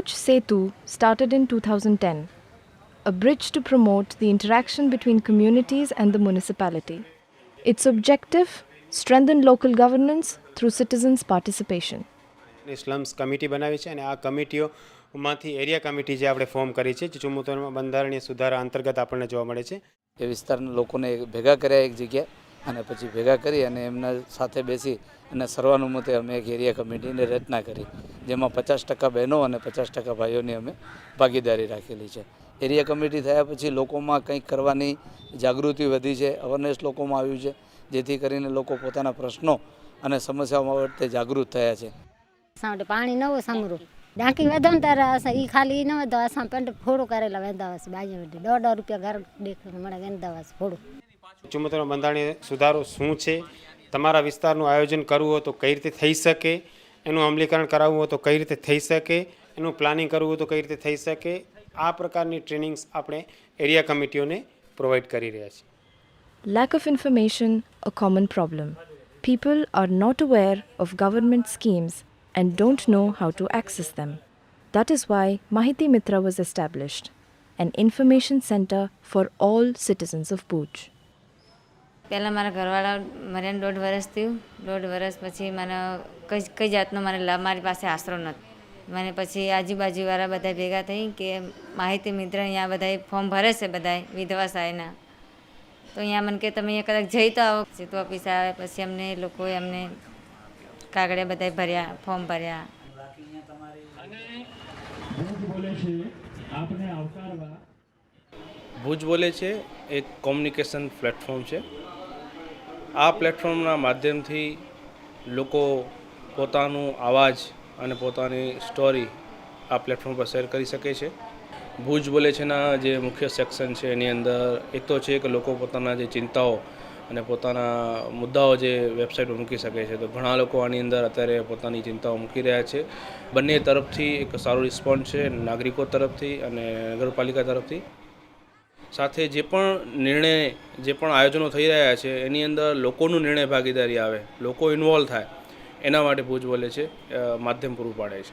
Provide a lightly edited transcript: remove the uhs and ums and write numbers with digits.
Bhuj Setu started in 2010, a bridge to promote the interaction between communities and the municipality. Its objective: strengthen local governance through citizens' participation. Slums committee બનાવી છે અને આ કમિટીઓમાંથી area committee જે આપણે form કરી છે જે 74માં બંધારણીય સુધારા અંતર્ગત આપણને જોવા મળે છે. એ વિસ્તારના લોકોને ભેગા કર્યા એક જગ્યાએ અને પછી ભેગા કરી અને એમના સાથે બેસી અને સર્વાનુમતે અમે એક એરિયા કમિટીની રચના કરી, જેમાં 50% બહેનો અને 50% ભાઈઓની અમે ભાગીદારી રાખેલી છે. એરિયા કમિટી થયા પછી લોકોમાં કંઈક કરવાની જાગૃતિ વધી છે, અવેરનેસ લોકોમાં આવ્યું છે, જેથી કરીને લોકો પોતાના પ્રશ્નો અને સમસ્યાઓ બાબતે જાગૃત થયા છે. પાણી ન હોય સમરું ડાંકી વધો ને ત્યારે એ ખાલી ન વધો અસાં પેન્ટ ફોડું કરેલા વેંદાવાસ બાજુ ₹1.5 ઘર દેખ મળે વેંદાવાસ ફોડું. 74માં બંધારણીય સુધારો શું છે, તમારા વિસ્તારનું આયોજન કરવું હોય તો કઈ રીતે થઈ શકે, એનું અમલીકરણ કરાવવું હોય તો કઈ રીતે થઈ શકે, એનું પ્લાનિંગ કરવું હોય તો કઈ રીતે થઈ શકે, આ પ્રકારની ટ્રેનિંગ્સ આપણે એરિયા કમિટીઓને પ્રોવાઈડ કરી રહ્યા છીએ. Lack of information, a common problem. People are not aware of government schemes and don't know how to access them. That is why Mahiti Mitra was established, an information center for all citizens of Bhuj. પહેલાં મારા ઘરવાળા મર્યાને 1.5 વર્ષ થયું. 1.5 વર્ષ પછી મને કઈ જાતનો મને લાભ મારી પાસે આશરો નથી. મને પછી આજુબાજુવાળા બધા ભેગા થઈ કે માહિતી મિત્ર અહીંયા બધા ફોર્મ ભરે છે બધા વિધવા સહાયના, તો અહીંયા મને કે તમે અહીંયા કદાચ જઈ તો આવો. સીધું ઓફિસ આવે પછી અમને લોકોએ અમને કાગળિયા બધા ભર્યા, ફોર્મ ભર્યા. ભુજ બોલે છે એક કોમ્યુનિકેશન પ્લેટફોર્મ છે. આ પ્લેટફોર્મના માધ્યમથી લોકો પોતાનું અવાજ અને પોતાની સ્ટોરી આ પ્લેટફોર્મ પર શેર કરી શકે છે. ભુજ બોલે છેના જે મુખ્ય સેક્શન છે એની અંદર એક તો છે કે લોકો પોતાના જે ચિંતાઓ અને પોતાના મુદ્દાઓ જે વેબસાઇટ પર મૂકી શકે છે, તો ઘણા લોકો આની અંદર અત્યારે પોતાની ચિંતાઓ મૂકી રહ્યા છે. બંને તરફથી એક સારો રિસ્પોન્સ છે, નાગરિકો તરફથી અને નગરપાલિકા તરફથી. સાથે જે પણ નિર્ણય જે પણ આયોજનો થઈ રહ્યા છે એની અંદર લોકોનું નિર્ણય ભાગીદારી આવે, લોકો ઇન્વોલ્વ થાય, એના માટે ભુજ બોલે છે માધ્યમ પૂરું પાડે છે.